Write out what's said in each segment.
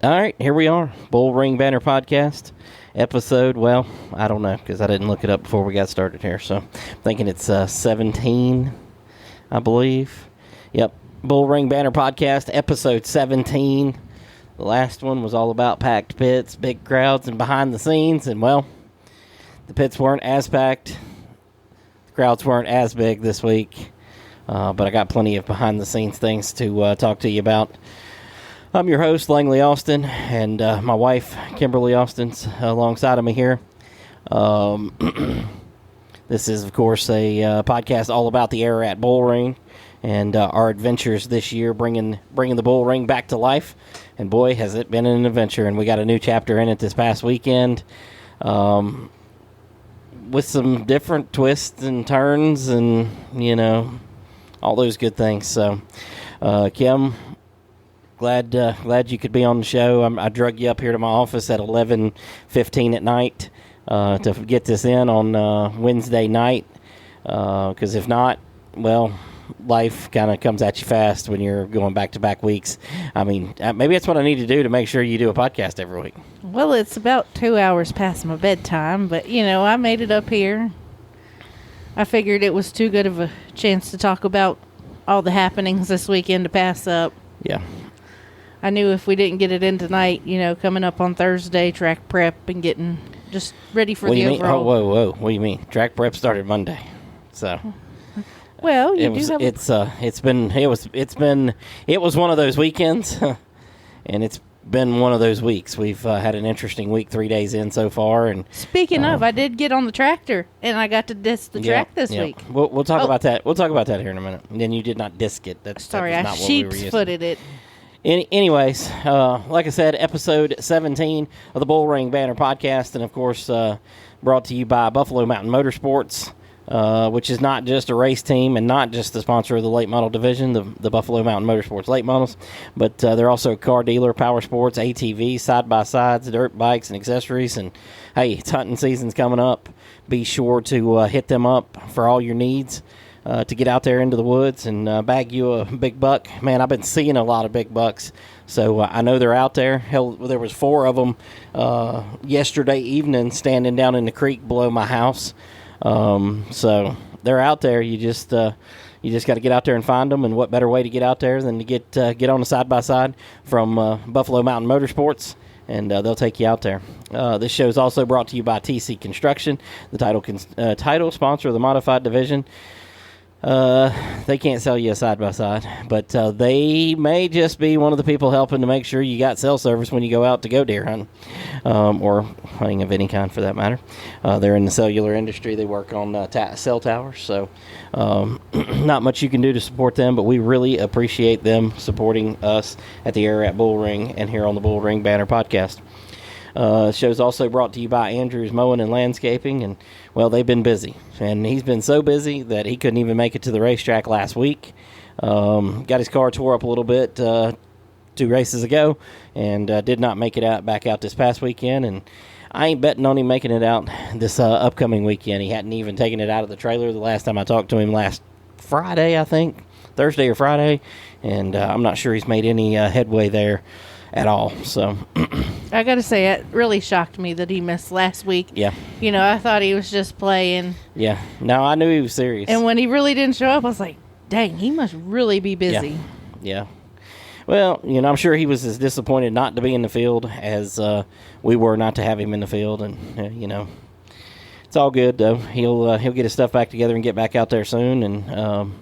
All right, here we are. BullRing Banter Podcast episode. Well, I don't know because I didn't look it up before we got started here. So I'm thinking it's 17, I believe. Yep, BullRing Banter Podcast episode 17. The last one was all about packed pits, big crowds, and behind the scenes. And, well, the pits weren't as packed. The crowds weren't as big this week. But I got plenty of behind-the-scenes things to talk to you about. I'm your host, Langley Austin, and my wife, Kimberly Austin's alongside of me here. This is, of course, a podcast all about the Ararat BullRing and our adventures this year, bringing the BullRing back to life. And boy, has it been an adventure! And we got a new chapter in it this past weekend, with some different twists and turns, and all those good things. So, Kim, glad you could be on the show. I drug you up here to my office at 11:15 at night to get this in on Wednesday night. Because if not, well, life kind of comes at you fast when you're going back-to-back weeks. I mean, maybe that's what I need to do to make sure you do a podcast every week. Well, it's about 2 hours past my bedtime, but, I made it up here. I figured it was too good of a chance to talk about all the happenings this weekend to pass up. Yeah. I knew if we didn't get it in tonight, coming up on Thursday, track prep and getting just ready for the overall. Whoa. What do you mean? Track prep started Monday. So. Well, it was one of those weekends, and it's been one of those weeks. We've had an interesting week, 3 days in so far. And speaking of, I did get on the tractor, and I got to disc the track this week. We'll talk about that. We'll talk about that here in a minute. And then you did not disc it. Sorry, I sheep's-footed it. Anyways, like I said, episode 17 of the BullRing Banter Podcast, and of course, brought to you by Buffalo Mountain Motorsports. Which is not just a race team and not just the sponsor of the late model division, the Buffalo Mountain Motorsports late models, but they're also a car dealer, power sports, ATVs, side-by-sides, dirt bikes, and accessories. And, hey, it's hunting season's coming up. Be sure to hit them up for all your needs to get out there into the woods and bag you a big buck. Man, I've been seeing a lot of big bucks, so I know they're out there. Hell, there was 4 of them yesterday evening standing down in the creek below my house. So they're out there. You just got to get out there and find them. And what better way to get out there than to get on a side-by-side from Buffalo Mountain Motorsports, and they'll take you out there. This show is also brought to you by TC Construction, the title sponsor of the modified division. They can't sell you a side-by-side, but they may just be one of the people helping to make sure you got cell service when you go out to go deer hunting, or hunting of any kind for that matter. They're in the cellular industry. They work on cell towers, so not much you can do to support them, but we really appreciate them supporting us at the Ararat BullRing and here on the BullRing Banter Podcast. The show's also brought to you by Andrews Mowing and Landscaping, and, well, they've been busy. And he's been so busy that he couldn't even make it to the racetrack last week. Got his car tore up a little bit 2 races ago, and did not make it back out this past weekend. And I ain't betting on him making it out this upcoming weekend. He hadn't even taken it out of the trailer the last time I talked to him last Friday, I think. Thursday or Friday. And I'm not sure he's made any headway there at all. So I gotta say, it really shocked me that he missed last week. Yeah. I thought he was just playing. Yeah. No, I knew he was serious. And when he really didn't show up, I was like, dang, he must really be busy. Yeah. Well, I'm sure he was as disappointed not to be in the field as we were not to have him in the field. And, it's all good, though. He'll get his stuff back together and get back out there soon. And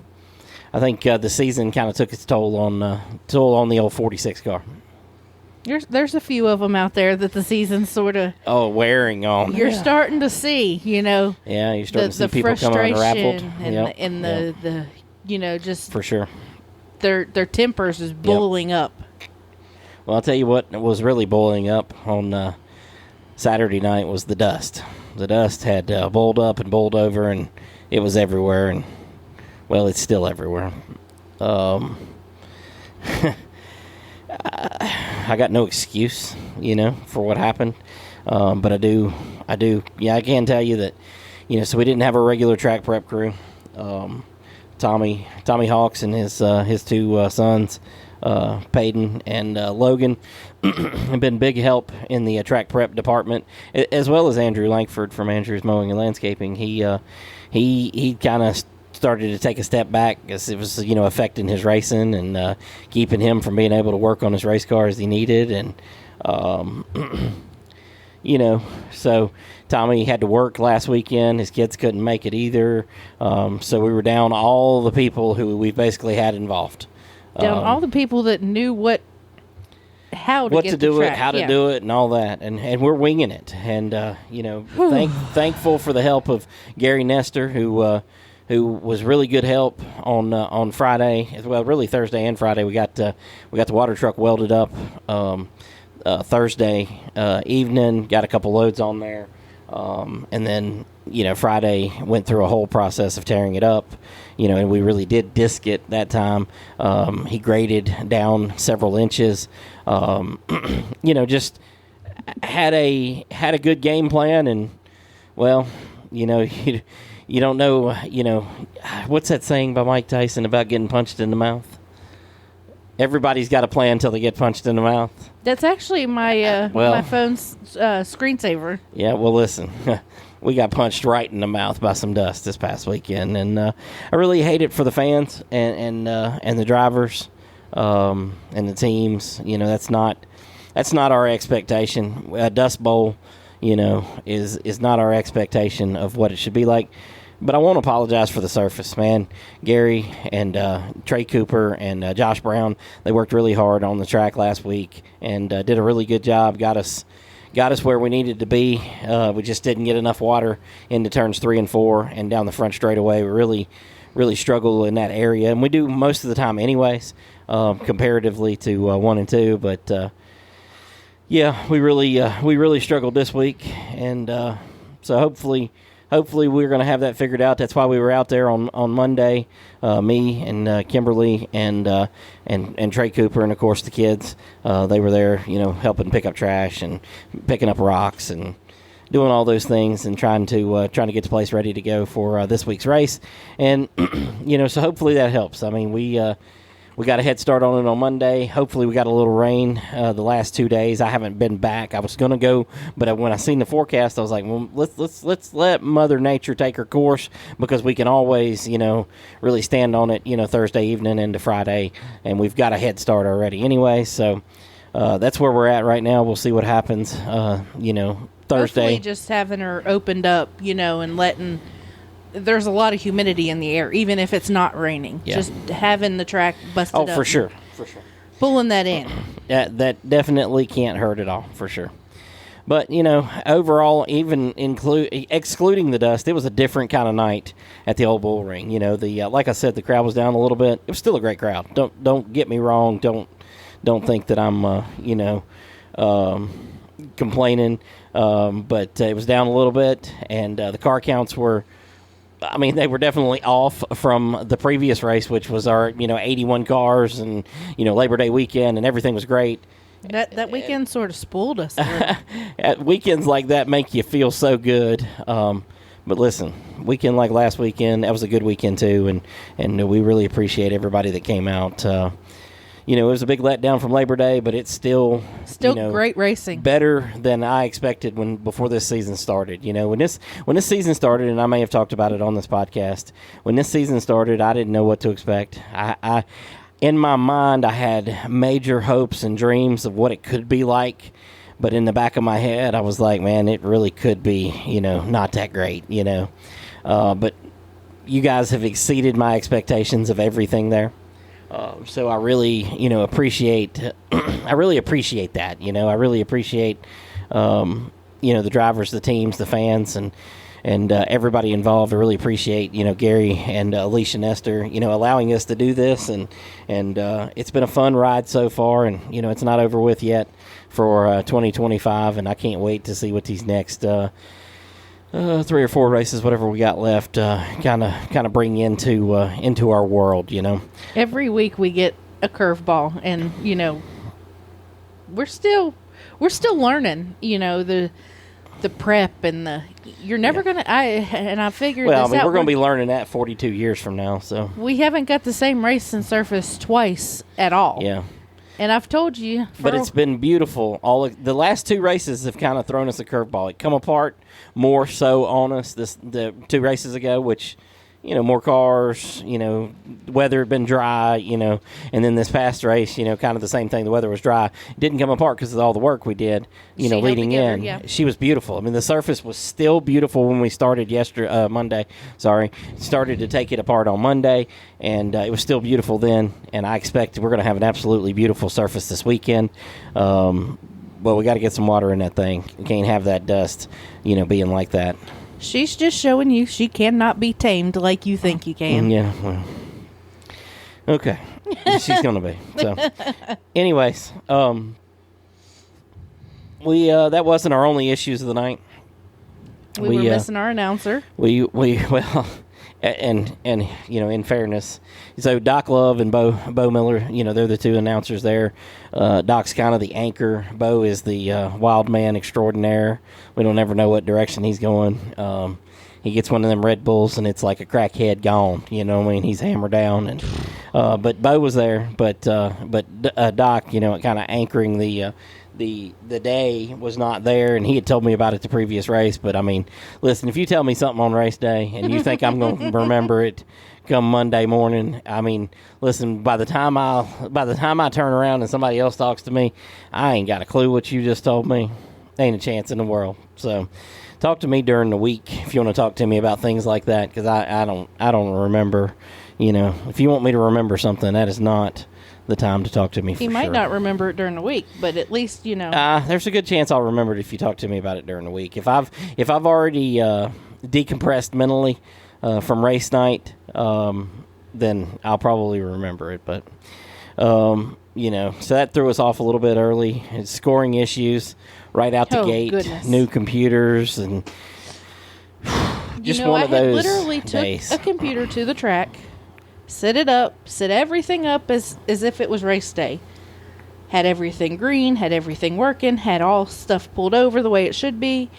I think the season kind of took its toll on the old 46 car. There's a few of them out there that the season's sort of wearing on. You're starting to see, Yeah, you're starting to see people coming unraveled. And the just for sure. Their tempers is boiling up. Well, I'll tell you what was really boiling up on Saturday night was the dust. The dust had boiled up and boiled over, and it was everywhere. And, well, it's still everywhere. I got no excuse, for what happened. But I do. Yeah, I can tell you that, so we didn't have a regular track prep crew. Tommy Hawks and his 2 sons Peyton and Logan have been big help in the track prep department, as well as Andrew Langford from Andrews Mowing and Landscaping. He kind of started to take a step back as it was, affecting his racing and keeping him from being able to work on his race car as he needed. And, so Tommy had to work last weekend. His kids couldn't make it either. So we were down all the people who we basically had involved. Down all the people that knew how to do it, and all that, and we're winging it. And thankful for the help of Gary Nestor, who was really good help on Friday, well, really Thursday and Friday. We got the water truck welded up Thursday evening, got a couple loads on there, and then Friday went through a whole process of tearing it up. And we really did disc it that time. He graded down several inches. Just had a good game plan, and well, you don't know. What's that saying by Mike Tyson about getting punched in the mouth? Everybody's got a plan until they get punched in the mouth. That's actually my my phone's screensaver. Yeah, well, listen. We got punched right in the mouth by some dust this past weekend, and I really hate it for the fans and the drivers and the teams. That's not our expectation. A Dust Bowl, is not our expectation of what it should be like. But I won't apologize for the surface, man. Gary and Trey Cooper and Josh Brown, they worked really hard on the track last week and did a really good job. Got us where we needed to be. We just didn't get enough water into turns 3 and 4 and down the front straightaway. We really struggle in that area, and we do most of the time anyways, comparatively to 1 and 2. But we really struggled this week, and so hopefully we're going to have that figured out. That's why we were out there on Monday, me and Kimberly and Trey Cooper, and of course the kids. They were there, helping pick up trash and picking up rocks and doing all those things and trying to get the place ready to go for this week's race. And so hopefully that helps. I mean, we got a head start on it on Monday. Hopefully we got a little rain the last 2 days. I haven't been back. I was going to go, but when I seen the forecast, I was like, well, let's let Mother Nature take her course, because we can always, really stand on it, Thursday evening into Friday, and we've got a head start already anyway. So that's where we're at right now. We'll see what happens, Thursday. Hopefully just having her opened up, and letting... There's a lot of humidity in the air, even if it's not raining. Yeah. Just having the track busted up. Oh, for sure. Pulling that in. That definitely can't hurt at all, for sure. But, overall, even excluding the dust, it was a different kind of night at the old Bull Ring. Like I said, the crowd was down a little bit. It was still a great crowd. Don't get me wrong. Don't think that I'm, complaining. But it was down a little bit, and the car counts were... I mean, they were definitely off from the previous race, which was our, 81 cars and, Labor Day weekend, and everything was great. That weekend sort of spoiled us. Weekends like that make you feel so good. But listen, weekend like last weekend, that was a good weekend too, and we really appreciate everybody that came out. It was a big letdown from Labor Day, but it's still great racing. Better than I expected before this season started. When this season started, and I may have talked about it on this podcast, when this season started, I didn't know what to expect. I in my mind, I had major hopes and dreams of what it could be like, but in the back of my head, I was like, man, it really could be, not that great, But you guys have exceeded my expectations of everything there. So I really, appreciate. I really appreciate that. I really appreciate, the drivers, the teams, the fans, and everybody involved. I really appreciate, Gary and Alicia Nestor, allowing us to do this, and it's been a fun ride so far, and it's not over with yet for 2025, and I can't wait to see what these next 3 or 4 races, whatever we got left, kind of bring into our world. Every week we get a curveball, and we're still learning. The prep and you're never gonna. I figured. Well, we're going to be learning that 42 years from now. So we haven't got the same racing surface twice at all. Yeah. And I've told you. But it's been beautiful. The last 2 races have kind of thrown us a curveball. It come apart more so on us the 2 races ago, which, more cars, weather had been dry, and then this past race, kind of the same thing. The weather was dry. It didn't come apart because of all the work we did, leading in. Yeah. She was beautiful. I mean, the surface was still beautiful when we started Monday. Sorry. Started to take it apart on Monday, and it was still beautiful then, and I expect we're going to have an absolutely beautiful surface this weekend. But we got to get some water in that thing. We can't have that dust, being like that. She's just showing you she cannot be tamed like you think you can. Yeah, well, okay. She's going to be. So, anyways, we that wasn't our only issues of the night. We were missing our announcer. Well, and in fairness, so Doc Love and Bo Miller, they're the 2 announcers there. Doc's kind of the anchor. Bo is the wild man extraordinaire. We don't ever know what direction he's going. He gets one of them Red Bulls, and it's like a crackhead gone. He's hammered down. And but Bo was there. But Doc, kind of anchoring the day was not there, and he had told me about it the previous race. But I mean, listen, if you tell me something on race day and you think I'm going to remember it come Monday morning, I mean, listen, by the time I turn around and somebody else talks to me, I ain't got a clue what you just told me. Ain't a chance in the world. So talk to me during the week if you want to talk to me about things like that, because I don't remember. If you want me to remember something, that is not the time to talk to me. You might not remember it during the week, but at least there's a good chance I'll remember it if you talk to me about it during the week. If I've already decompressed mentally from race night, then I'll probably remember it. But so that threw us off a little bit early. It's scoring issues right out the gate. Goodness. New computers and just one of those I literally days. took a computer to the track. Set it up, set everything up as if it was race day. Had everything green, had everything working, had all stuff pulled over the way it should be.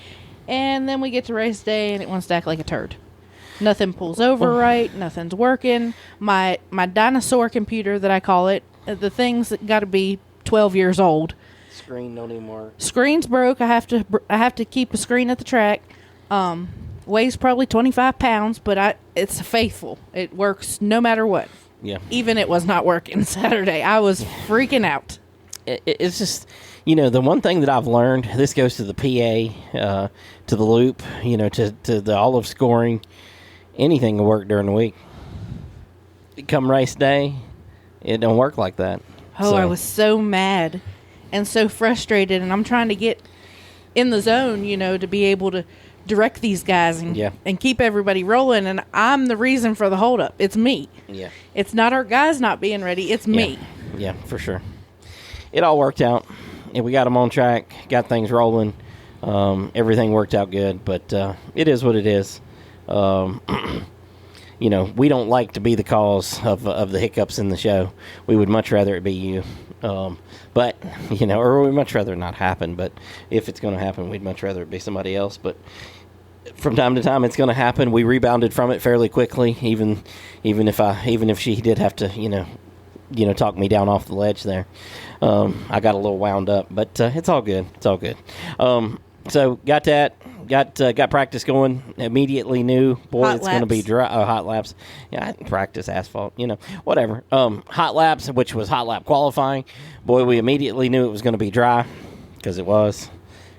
And then we get to race day and it wants to act like a turd. Nothing pulls over right, nothing's working. My dinosaur computer that I call it, the thing's got to be 12 years old. Screen don't even work. Screen's broke. I have to keep a screen at the track. Weighs probably 25 pounds, but it's faithful. It works no matter what. Yeah. Even it was not working Saturday. I was freaking out. It's just, the one thing that I've learned, this goes to the PA, to the loop, to the all of scoring, anything will work during the week. Come race day, it don't work like that. Oh, so. I was so mad and so frustrated, and I'm trying to get in the zone, to be able to direct these guys and keep everybody rolling, and I'm the reason for the holdup. It's me. Yeah. It's not our guys not being ready. It's me. Yeah, for sure. It all worked out. And we got them on track, got things rolling. Everything worked out good, but it is what it is. We don't like to be the cause of the hiccups in the show. We would much rather it be you. But, or we'd much rather it not happen. But if it's going to happen, we'd much rather it be somebody else. But from time to time, it's going to happen. We rebounded from it fairly quickly, even if she did have to, talk me down off the ledge there. I got a little wound up, but it's all good. It's all good. So got that. Got practice going. Immediately knew, boy, it's going to be dry. Hot laps. Yeah, I practice asphalt. Whatever. Hot laps, which was hot lap qualifying. Boy, we immediately knew it was going to be dry because it was,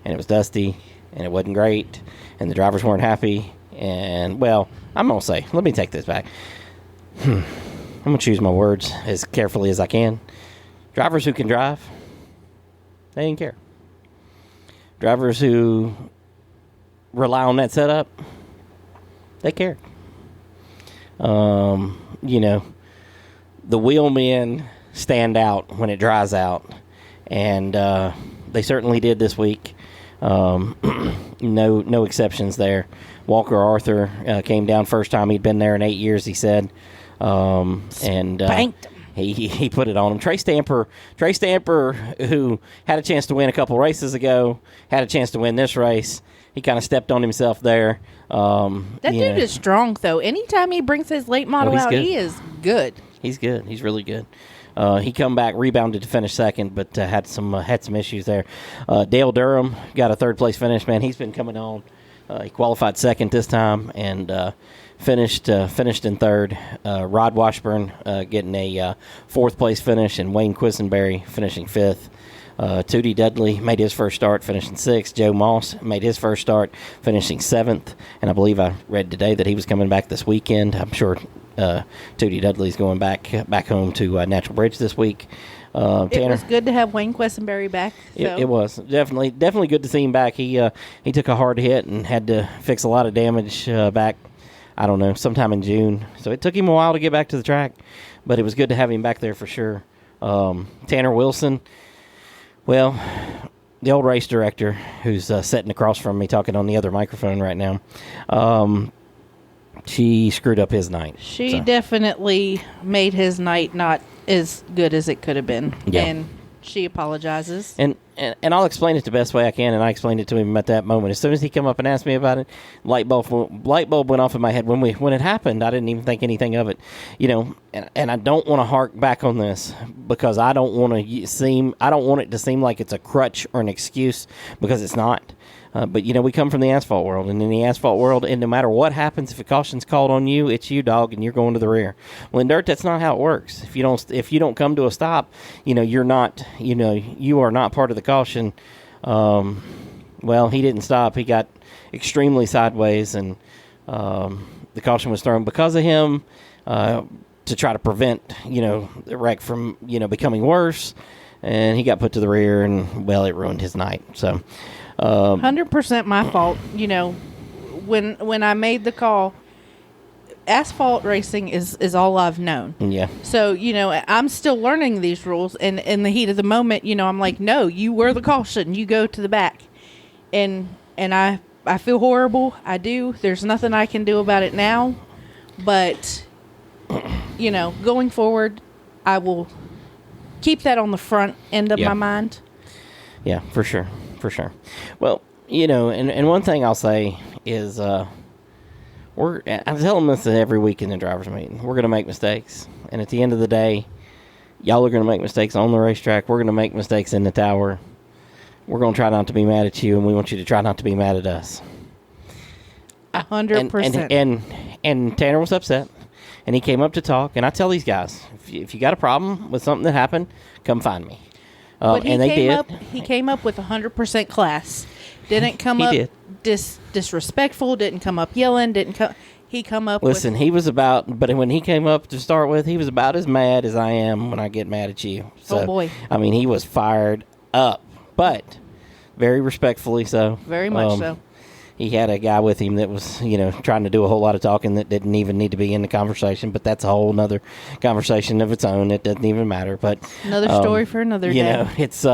and it was dusty, and it wasn't great, and the drivers weren't happy. And well, I'm gonna say, let me take this back. I'm gonna choose my words as carefully as I can. Drivers who can drive, they didn't care. Drivers who rely on that setup, they care. The wheelmen stand out when it dries out, and they certainly did this week. No exceptions there. Walker Arthur came down first time he'd been there in 8 years, he said, and spanked him. He put it on him. Trey Stamper, who had a chance to win a couple races ago, had a chance to win this race. He kind of stepped on himself there. That dude is strong, though. Anytime he brings his late model out, good. he is good. He's good. He's really good. He come back, rebounded to finish second, but had some issues there. Dale Durham got a third-place finish. Man, he's been coming on. He qualified second this time and finished in third. Rod Washburn getting a fourth-place finish, and Wayne Quisenberry finishing fifth. Tootie Dudley made his first start, finishing sixth. Joe Moss made his first start, finishing seventh. And I believe I read today that he was coming back this weekend. I'm sure Tootie Dudley's going back home to Natural Bridge this week. Tanner, it was good to have Wayne Quessenberry back. So. It was definitely good to see him back. He took a hard hit and had to fix a lot of damage back, I don't know, sometime in June. So it took him a while to get back to the track, but it was good to have him back there for sure. Tanner Wilson, well, the old race director who's sitting across from me talking on the other microphone right now, she screwed up his night. She definitely made his night not as good as it could have been. Yeah. And she apologizes. And I'll explain it the best way I can, and I explained it to him at that moment. As soon as he came up and asked me about it, light bulb went off in my head. When it happened, I didn't even think anything of it. And I don't want to hark back on this because I don't want it to seem like it's a crutch or an excuse, because it's not. But we come from the asphalt world, and in the asphalt world, and no matter what happens, if a caution's called on you, it's you, dog, and you're going to the rear. Well, in dirt, that's not how it works. If you don't come to a stop, you're not, you are not part of the caution. Well, he didn't stop. He got extremely sideways, and the caution was thrown because of him to try to prevent, the wreck from, becoming worse. And he got put to the rear, and well, it ruined his night. So. 100% my fault. When I made the call, asphalt racing is all I've known. Yeah. So, I'm still learning these rules, and in the heat of the moment, I'm like, no, you were the caution. You go to the back. And I feel horrible. I do. There's nothing I can do about it now. But, going forward, I will keep that on the front end of my mind. Yeah, for sure. For sure. Well, and one thing I'll say is I'm telling this every week in the driver's meeting. We're going to make mistakes. And at the end of the day, y'all are going to make mistakes on the racetrack. We're going to make mistakes in the tower. We're going to try not to be mad at you, and we want you to try not to be mad at us. 100%. And Tanner was upset, and he came up to talk. And I tell these guys, if you got a problem with something that happened, come find me. But and they did. He came up with 100% class. Didn't come up disrespectful. Didn't come up yelling. He come up. Listen, he was about. But when he came up to start with, he was about as mad as I am when I get mad at you. So, oh boy! I mean, he was fired up, but very respectfully so. Very much so. He had a guy with him that was, trying to do a whole lot of talking that didn't even need to be in the conversation. But that's a whole other conversation of its own. It doesn't even matter. But another story for another day. It's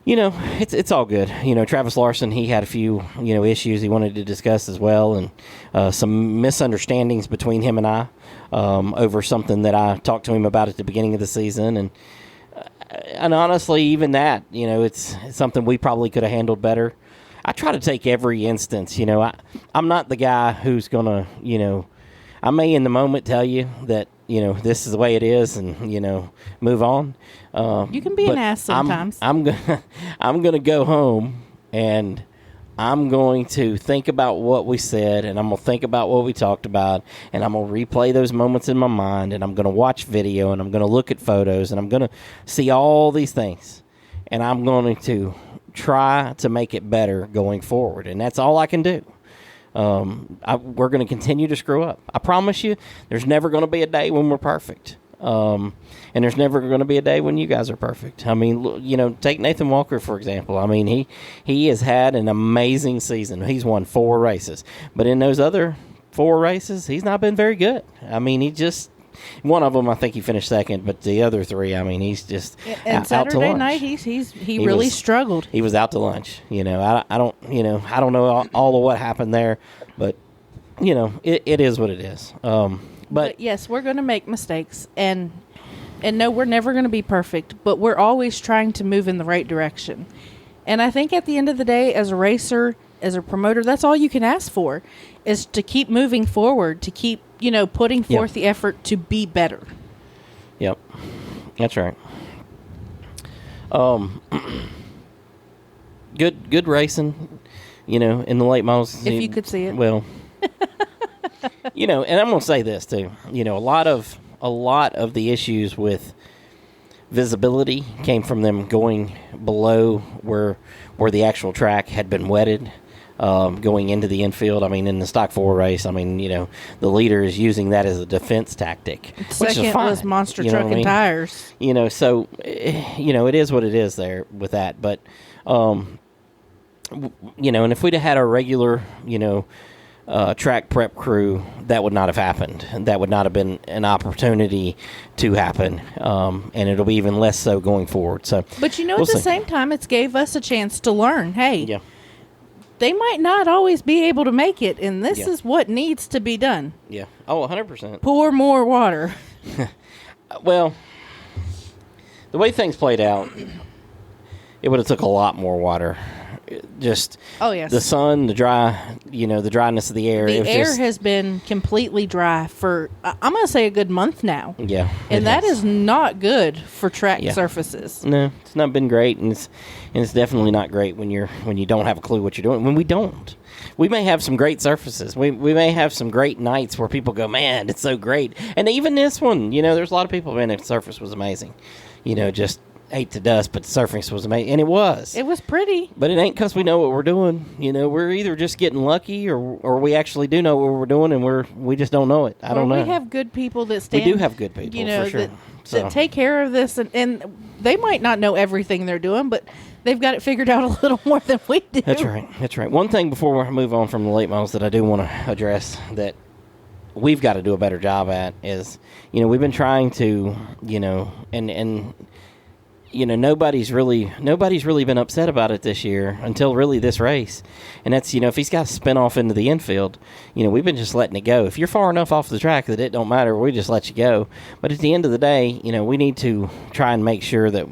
it's all good. Travis Larson, he had a few issues he wanted to discuss as well, and some misunderstandings between him and I over something that I talked to him about at the beginning of the season, and honestly, even that, it's something we probably could have handled better. I try to take every instance, I'm not the guy who's going to, I may in the moment tell you that, this is the way it is and, move on. You can be an ass sometimes. I'm going to go home and I'm going to think about what we said, and I'm going to think about what we talked about, and I'm going to replay those moments in my mind, and I'm going to watch video, and I'm going to look at photos, and I'm going to see all these things, and I'm going to try to make it better going forward, and that's all I can do. We're going to continue to screw up. I promise you, there's never going to be a day when we're perfect, and there's never going to be a day when you guys are perfect. I mean, take Nathan Walker, for example. I mean, he has had an amazing season. He's won 4 races, but in those other 4 races, he's not been very good. I mean, one of them, I think he finished second, but the other 3, I mean, he's just and out to lunch. Saturday night, he really struggled. He was out to lunch. I don't know all of what happened there, but it is what it is. But yes, we're going to make mistakes, and no, we're never going to be perfect, but we're always trying to move in the right direction. And I think at the end of the day, as a racer, as a promoter, that's all you can ask for, is to keep moving forward, to keep putting forth the effort to be better. Yep. That's right. Good racing, in the late models. If you could see it. Well, and I'm going to say this too. A lot of the issues with visibility came from them going below where the actual track had been wetted. Going into the infield, in the Stock 4 race, the leader is using that as a defense tactic. Which is fine, was monster truck and tires. So, it is what it is there with that. But, and if we'd have had our regular, track prep crew, that would not have happened. That would not have been an opportunity to happen. And it'll be even less so going forward. So, but at the same time, it's gave us a chance to learn. Hey. Yeah. They might not always be able to make it, and this is what needs to be done. Yeah. Oh, 100%. Pour more water. Well, the way things played out, it would have took a lot more water. Just the sun, the dry, the dryness of the air. The air has been completely dry for, I'm going to say, a good month now. Yeah. And that is not good for track surfaces. No, it's not been great, and it's definitely not great when you don't have a clue what you're doing. When we don't. We may have some great surfaces. We may have some great nights where people go, man, it's so great. And even this one, there's a lot of people, man, the surface was amazing. Just ate to dust, but the surface was amazing, and it was. It was pretty. But it ain't because we know what we're doing. We're either just getting lucky, or we actually do know what we're doing, and we just don't know it. I don't know. We have good people that stand. We do have good people, for sure. That take care of this, and they might not know everything they're doing, but they've got it figured out a little more than we do. That's right. One thing before we move on from the late models that I do want to address that we've got to do a better job at is, we've been trying to, and nobody's really been upset about it this year until really this race. And that's, if he's got to spin off into the infield, we've been just letting it go. If you're far enough off the track that it don't matter, we just let you go. But at the end of the day, we need to try and make sure that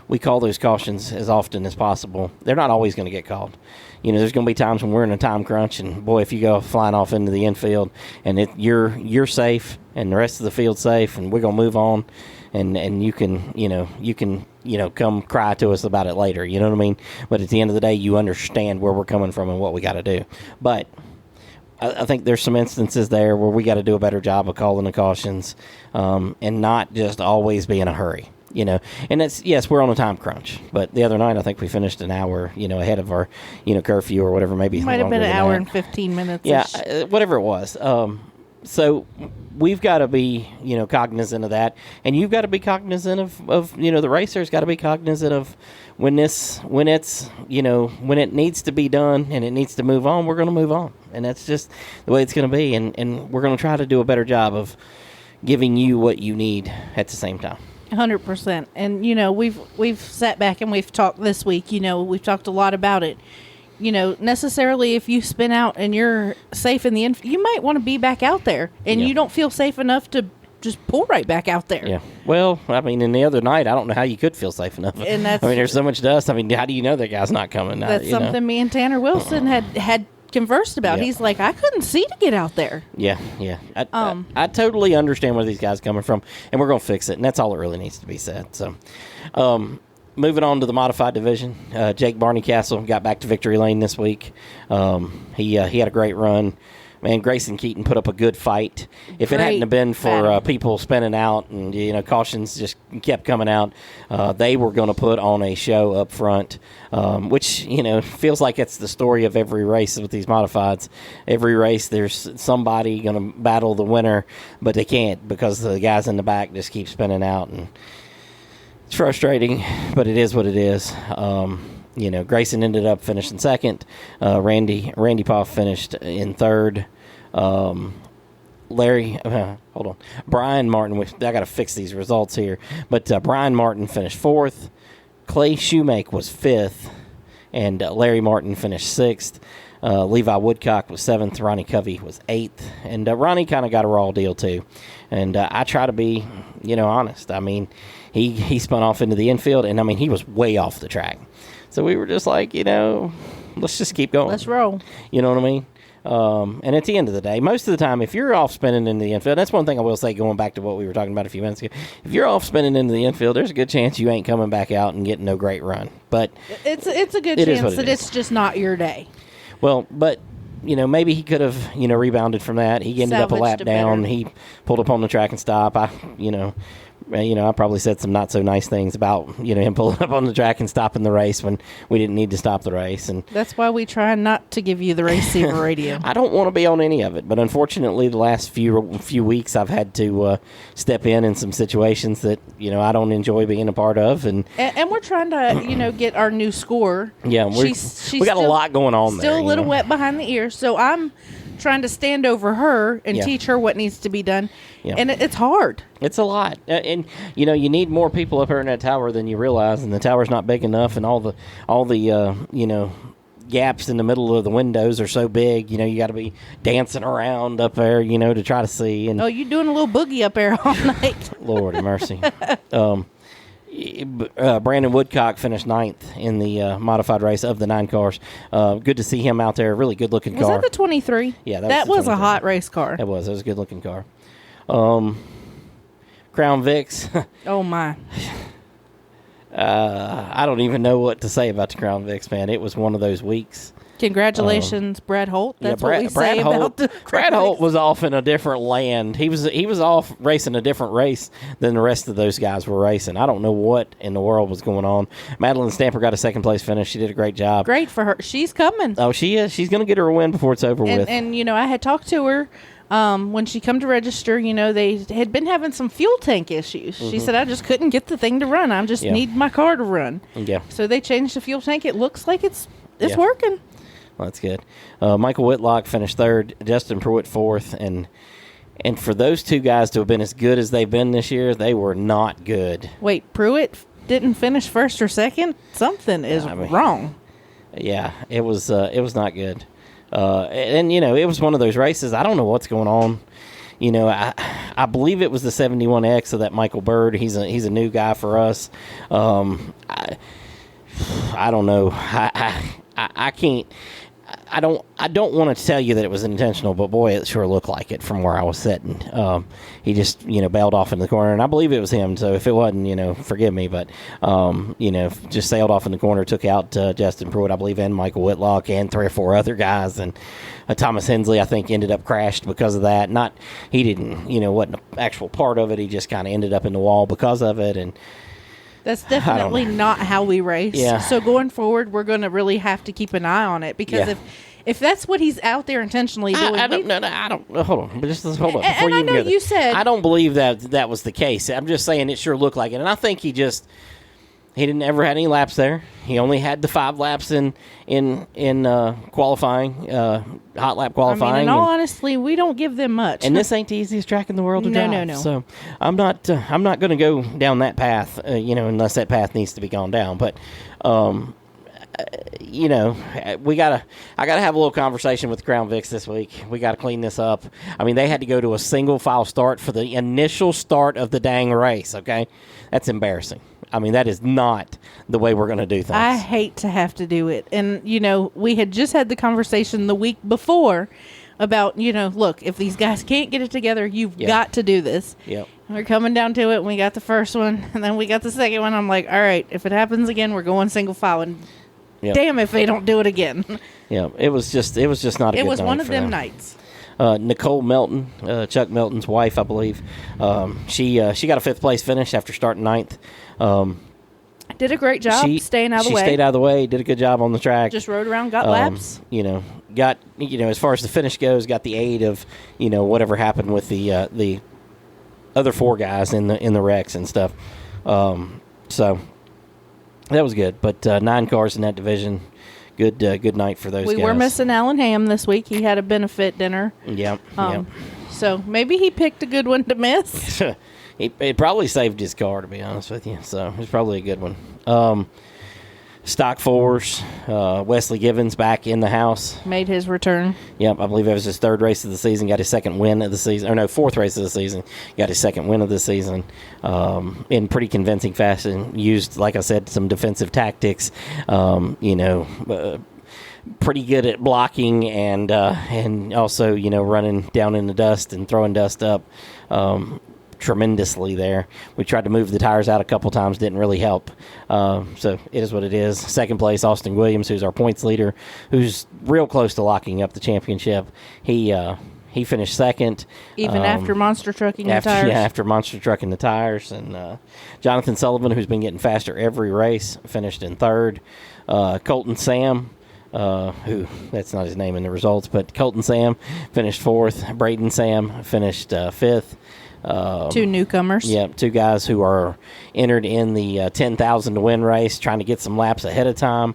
we call those cautions as often as possible. They're not always going to get called. There's going to be times when we're in a time crunch, and boy, if you go flying off into the infield and you're safe and the rest of the field's safe, and we're going to move on, and you can come cry to us about it later. You know what I mean? But at the end of the day, you understand where we're coming from and what we got to do. But I think there's some instances there where we got to do a better job of calling the cautions, and not just always be in a hurry. And that's, yes, we're on a time crunch, but the other night I think we finished an hour, ahead of our, curfew or whatever, maybe. Might have been an hour and 15 minutes. Yeah, whatever it was. So we've got to be, cognizant of that, and you've got to be cognizant of the racer's got to be cognizant of when it needs to be done and it needs to move on, we're going to move on, and that's just the way it's going to be, and we're going to try to do a better job of giving you what you need at the same time. 100%. And we've sat back and we've talked this week. We've talked a lot about it. Necessarily if you spin out and you're safe in the you might want to be back out there, and you don't feel safe enough to just pull right back out there. Yeah. Well, in the other night, I don't know how you could feel safe enough. And that's, there's so much dust. How do you know that guy's not coming? That's something me and Tanner Wilson had conversed about. Yep. He's like, I couldn't see to get out there. Yeah. I totally understand where these guys are coming from, and we're going to fix it, and that's all that really needs to be said. So, moving on to the modified division, Jake Barneycastle got back to victory lane this week. He had a great run. Man, Grayson Keaton put up a good fight. If it hadn't have been for people spinning out and cautions just kept coming out, they were going to put on a show up front, which feels like it's the story of every race with these modifieds. Every race, there's somebody going to battle the winner, but they can't because the guys in the back just keep spinning out, and it's frustrating, but it is what it is. Grayson ended up finishing second. Randy Poff finished in third. Brian Martin, I got to fix these results here, but Brian Martin finished fourth. Clay Shoemake was fifth, and Larry Martin finished sixth. Levi Woodcock was seventh. Ronnie Covey was eighth, and Ronnie kind of got a raw deal too. And I try to be, honest. He spun off into the infield, and he was way off the track. So we were just like, let's just keep going. Let's roll. You know what I mean? And at the end of the day, most of the time, if you're off spinning into the infield, that's one thing I will say, going back to what we were talking about a few minutes ago. If you're off spinning into the infield, there's a good chance you ain't coming back out and getting no great run. But it's a good chance that it's just not your day. Well, but maybe he could have rebounded from that. He ended up a lap down. He pulled up on the track and stop. I probably said some not so nice things about him pulling up on the track and stopping the race when we didn't need to stop the race, and that's why we try not to give you the receiver radio. I don't want to be on any of it, but unfortunately, the last few weeks I've had to step in some situations that I don't enjoy being a part of, and we're trying to get our new score. Yeah, we got a lot going on there. Still a little wet behind the ears, so I'm trying to stand over her and teach her what needs to be done. Yeah. And it's hard. It's a lot. And you need more people up here in that tower than you realize, and the tower's not big enough, and all the gaps in the middle of the windows are so big, you got to be dancing around up there, to try to see. And you're doing a little boogie up there all night. Lord have mercy. Brandon Woodcock finished 9th in the modified race of the 9 cars. Good to see him out there. Really good-looking car. Was that the 23? Yeah, that was a hot race car. It was. It was a good-looking car. Crown Vics. Oh, my. I don't even know what to say about the Crown Vics, man. It was one of those weeks. Congratulations, Brad Holt. That's what we say about the Brad Holt was off in a different land. He was off racing a different race than the rest of those guys were racing. I don't know what in the world was going on. Madeline Stamper got a second place finish. She did a great job. Great for her. She's coming. Oh, she is. She's going to get her a win before it's over with. And I had talked to her when she come to register. They had been having some fuel tank issues. Mm-hmm. She said, I just couldn't get the thing to run. I just need my car to run. Yeah. So they changed the fuel tank. It looks like it's working. Well, that's good. Michael Whitlock finished 3rd, Justin Pruitt 4th, and for those two guys to have been as good as they've been this year, they were not good. Wait, Pruitt didn't finish 1st or 2nd? Something is wrong. Yeah, it was not good. And it was one of those races. I don't know what's going on. I believe it was the 71X of that Michael Bird. He's a new guy for us. I don't know. I can't. I don't want to tell you that it was intentional, but boy, it sure looked like it from where I was sitting. He just bailed off in the corner, and I believe it was him. So if it wasn't, forgive me, but just sailed off in the corner, took out Justin Pruitt, I believe, and Michael Whitlock, and 3 or 4 other guys, and Thomas Hensley, I think, ended up crashed because of that. He didn't, wasn't an actual part of it. He just kind of ended up in the wall because of it, and. That's definitely not how we race. Yeah. So going forward, we're going to really have to keep an eye on it, because if that's what he's out there intentionally doing, I don't. Hold on, just hold on. And I know you said I don't believe that was the case. I'm just saying it sure looked like it, and I think he didn't ever had any laps there. He only had the 5 laps in qualifying, hot lap qualifying. In all honesty, we don't give them much. And this ain't the easiest track in the world to drive. No. So I'm not going to go down that path, unless that path needs to be gone down. But I gotta have a little conversation with Crown Vics this week. We got to clean this up. I mean, they had to go to a single file start for the initial start of the dang race. Okay, that's embarrassing. I mean, that is not the way we're going to do things. I hate to have to do it. And, we had just had the conversation the week before about, look, if these guys can't get it together, you've got to do this. Yep. We're coming down to it, and we got the first one, and then we got the second one. I'm like, all right, if it happens again, we're going single file. And damn if they don't do it again. Yeah, it was just not a good night. It was one of them nights. Nicole Melton, Chuck Melton's wife, I believe. She got a 5th place finish after starting 9th. Did a great job staying out of the way. She stayed out of the way, did a good job on the track. Just rode around, got laps. Got as far as the finish goes, got the aid of whatever happened with the other 4 guys in the wrecks and stuff. So that was good. But 9 cars in that division. Good night for those guys. We were missing Alan Ham this week. He had a benefit dinner. Yep. So maybe he picked a good one to miss. It probably saved his car, to be honest with you. So it's probably a good one. Stock 4s. Wesley Givens back in the house. Made his return. Yep, I believe it was his 3rd race of the season. Got his 2nd win of the season. Or no, 4th race of the season. Got his 2nd win of the season. In pretty convincing fashion. Used, like I said, some defensive tactics. pretty good at blocking and also, running down in the dust and throwing dust up tremendously there. We tried to move the tires out a couple times, didn't really help. So it is what it is. Second place, Austin Williams, who's our points leader, who's real close to locking up the championship. He finished second. Even after monster trucking the tires? Yeah, after monster trucking the tires. And Jonathan Sullivan, who's been getting faster every race, finished in third. Colton Sam, who, that's not his name in the results, but Colton Sam finished fourth. Braden Sam finished fifth. Two newcomers. Yeah, two guys who are entered in the 10,000 to win race, trying to get some laps ahead of time.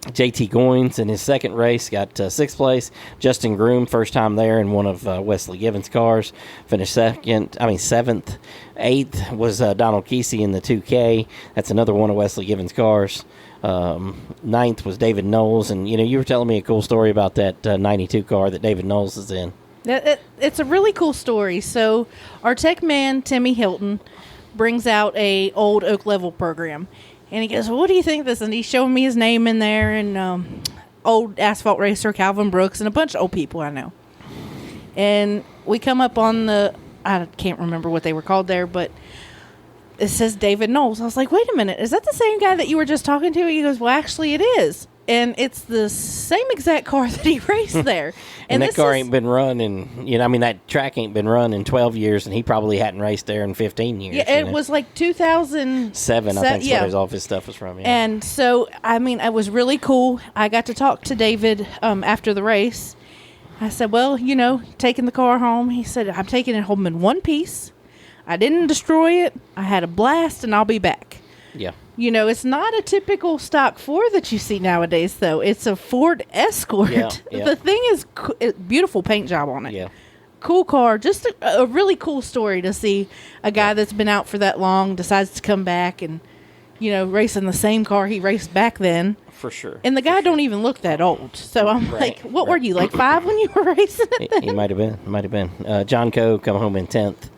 JT Goins in his second race got sixth place. Justin Groom, first time there in one of Wesley Given's cars, finished seventh. Eighth was Donald Kesey in the 2K. That's another one of Wesley Given's cars. Ninth was David Knowles, and you were telling me a cool story about that 92 car that David Knowles is in. It's a really cool story. So our tech man, Timmy Hilton, brings out a old Oak Level program. And he goes, well, what do you think of this? And he's showing me his name in there, and old asphalt racer Calvin Brooks and a bunch of old people I know. And we come up on I can't remember what they were called there, but it says David Knowles. I was like, wait a minute, is that the same guy that you were just talking to? He goes, well, actually it is. And it's the same exact car that he raced there. And that car ain't been run in, that track ain't been run in 12 years, and he probably hadn't raced there in 15 years. Yeah, it was like 2007, I think is where all of his stuff was from. Yeah. And so, it was really cool. I got to talk to David after the race. I said, well, taking the car home. He said, I'm taking it home in one piece. I didn't destroy it. I had a blast, and I'll be back. Yeah. It's not a typical stock Ford that you see nowadays, though. It's a Ford Escort. Yeah. The thing is, beautiful paint job on it. Yeah. Cool car. Just a really cool story to see a guy that's been out for that long decides to come back and, racing the same car he raced back then. For sure. And the guy don't even look that old. So I'm like, what were you, like 5 when you were racing it then? He might have been. John Coe come home in 10th.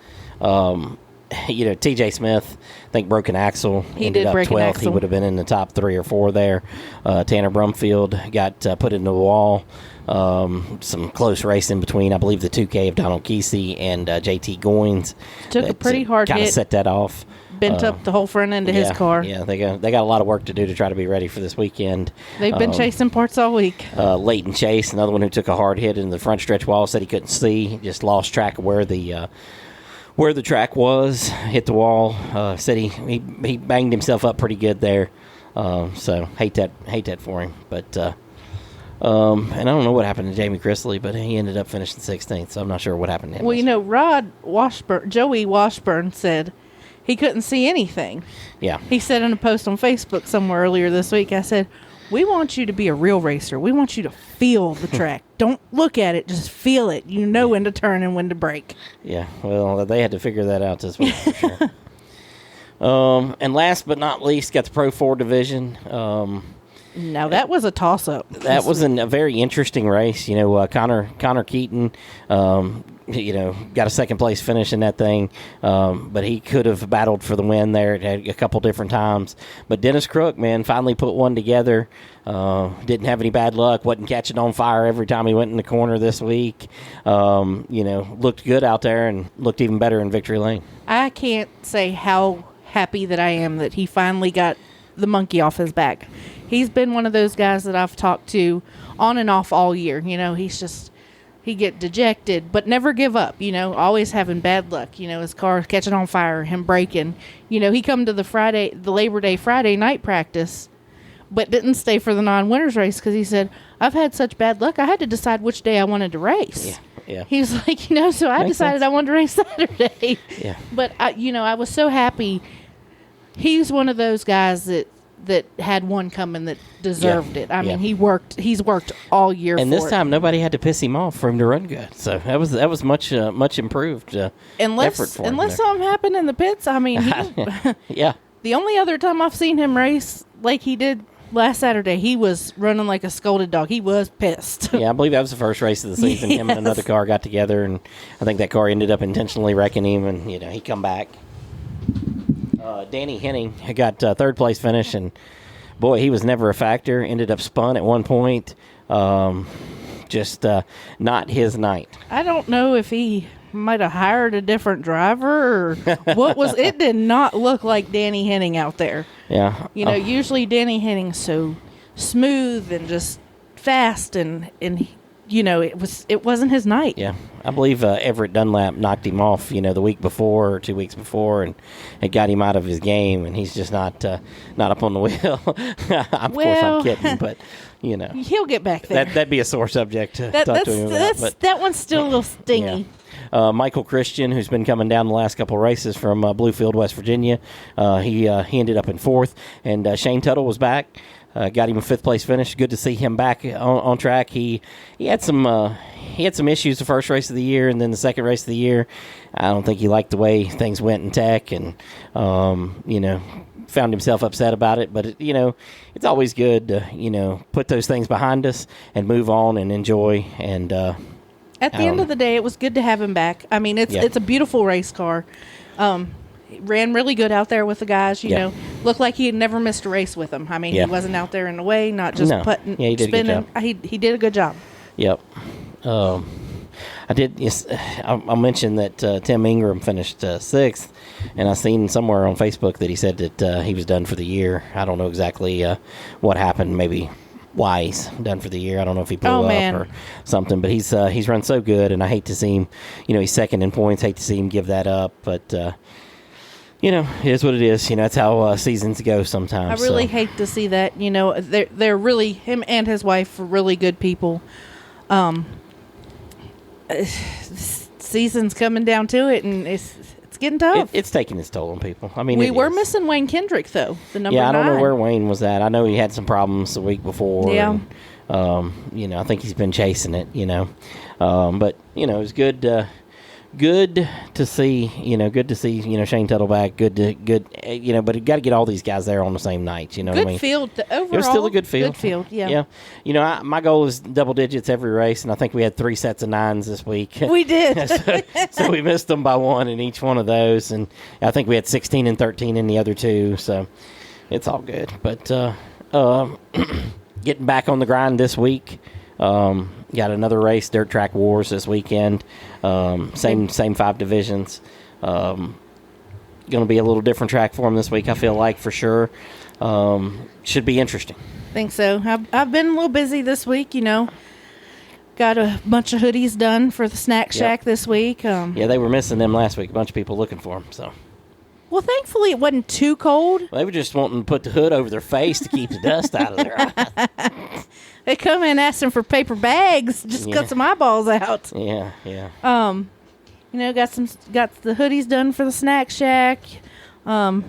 TJ Smith, I think broke an axle. He ended did up break 12th. an axle. He would have been in the top 3 or 4 there. Tanner Brumfield got put into the wall. Some close race in between. I believe the 2K of Donald Kesey and JT Goins. Took a pretty hard hit. Kind of set that off. Bent up the whole front end of his car. Yeah, they got a lot of work to do to try to be ready for this weekend. They've been chasing parts all week. Leighton Chase, another one who took a hard hit in the front stretch wall, said he couldn't see. Just lost track of where the track was, hit the wall. Said he banged himself up pretty good there. So hate that for him. But and I don't know what happened to Jamie Chrisley, but he ended up finishing 16th. So I'm not sure what happened to him. Well, Joey Washburn said he couldn't see anything. Yeah. He said in a post on Facebook somewhere earlier this week, I said, we want you to be a real racer. We want you to feel the track. Don't look at it. Just feel it. You know when to turn and when to brake. Yeah. Well, they had to figure that out this week for sure. And last but not least, got the Pro 4 division. Now, that was a toss-up. That was a very interesting race. Connor Keaton, got a second-place finish in that thing, but he could have battled for the win there at a couple different times. But Dennis Crook, man, finally put one together. Didn't have any bad luck. Wasn't catching on fire every time he went in the corner this week. Looked good out there and looked even better in Victory Lane. I can't say how happy that I am that he finally got the monkey off his back. He's been one of those guys that I've talked to on and off all year. He get dejected, but never give up, always having bad luck. His car catching on fire, him braking. He come to the Labor Day Friday night practice, but didn't stay for the non-winners race because he said, I've had such bad luck, I had to decide which day I wanted to race. Yeah. He was like, so I decided I wanted to race Saturday. Yeah. But, I was so happy. He's one of those guys that had one coming that deserved it. I mean, he's worked all year for it. And this time, nobody had to piss him off for him to run good. So that was much improved effort for him. Unless something happened in the pits, I mean, yeah. The only other time I've seen him race like he did last Saturday, he was running like a scolded dog. He was pissed. Yeah, I believe that was the first race of the season. Yes. Him and another car got together, and I think that car ended up intentionally wrecking him, and he come back. Danny Henning got third place finish, and boy, he was never a factor. Ended up spun at one point. Just not his night. I don't know if he might have hired a different driver or what was. It did not look like Danny Henning out there. Yeah. Usually Danny Henning's so smooth and just fast and it wasn't his night. Yeah. I believe Everett Dunlap knocked him off, the week before or 2 weeks before, and it got him out of his game, and he's just not up on the wheel. Of course, I'm kidding, but he'll get back there. That'd be a sore subject to talk to him about. But that one's still a little stingy. Yeah. Michael Christian, who's been coming down the last couple of races from Bluefield, West Virginia, he ended up in 4th, and Shane Tuttle was back. Got him a 5th place finish. Good to see him back on track. He had some issues the first race of the year, and then the second race of the year, I don't think he liked the way things went in Tech, and found himself upset about it. But it's always good to put those things behind us and move on and enjoy. And at the end of the day, it was good to have him back. I mean, it's a beautiful race car. He ran really good out there with the guys, Looked like he had never missed a race with them. I mean, he wasn't out there in the way, not just putting, he did spinning. A good job. He did a good job. Yep. I did. Yes, I'll mention that Tim Ingram finished 6th, and I seen somewhere on Facebook that he said that he was done for the year. I don't know exactly what happened. Maybe why he's done for the year. I don't know if he blew up or something, but he's run so good, and I hate to see him. He's second in points. Hate to see him give that up, but. It is what it is. That's how seasons go sometimes. I really hate to see that. They're really, him and his wife are really good people. Season's coming down to it, and it's getting tough. It's taking its toll on people. I mean, we were missing Wayne Kendrick, though, the number 9. Yeah, I don't know where Wayne was at. I know he had some problems the week before. Yeah. And, I think he's been chasing it, But, it was good. Good to see, Shane Tuttle back. Good, but you got to get all these guys there on the same night. What I mean? Good field overall. It was still a good field. Good field, yeah. Yeah. My goal is double digits every race, and I think we had 3 sets of 9s this week. We did. so we missed them by 1 in each one of those, and I think we had 16 and 13 in the other 2. So it's all good. But getting back on the grind this week. Got another race, Dirt Track Wars, this weekend. Same 5 divisions. Going to be a little different track for them this week, I feel like, for sure. Should be interesting. Think so. I've been a little busy this week, Got a bunch of hoodies done for the Snack Shack this week. Yeah, they were missing them last week. A bunch of people looking for them, so. Well, thankfully it wasn't too cold. Well, they were just wanting to put the hood over their face to keep the dust out of their eyes. They come in asking for paper bags, just cut some eyeballs out. Yeah. Got the hoodies done for the Snack Shack.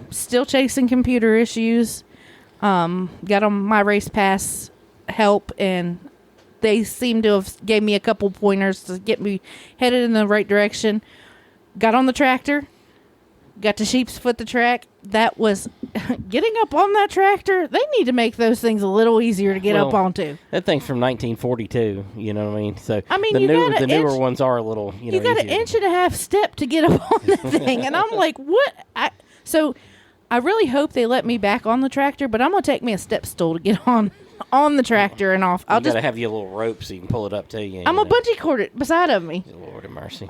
Still chasing computer issues. Got on my race pass help, and they seem to have gave me a couple pointers to get me headed in the right direction. Got on the tractor. Got to Sheep's Foot the track. That was getting up on that tractor. They need to make those things a little easier to get up onto. That thing's from 1942. You know what I mean? So the newer ones are a little. You got an inch and a half step to get up on that thing, and I'm like, what? So I really hope they let me back on the tractor, but I'm gonna take me a step stool to get on the tractor and off. I'll just gotta have you a little rope so you can pull it up to you. I'm a bungee cord it beside of me. Lord have mercy.